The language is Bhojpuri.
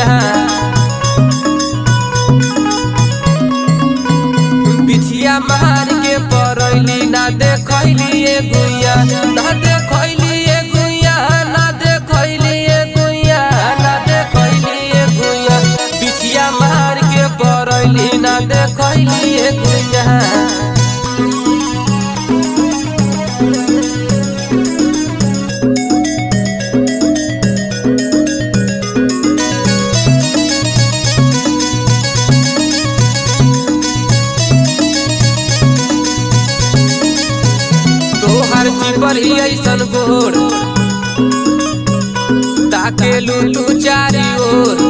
गुइया बिछिया मार के परैली ना देखैली गुइया ना देखैली गुइया ना देखैली गुइया ना देखैली गुइया बिछिया मार के परैली ना देखैली गुइया तोहर जीवर ही ऐसन गोर ताके लूलू चारी ओर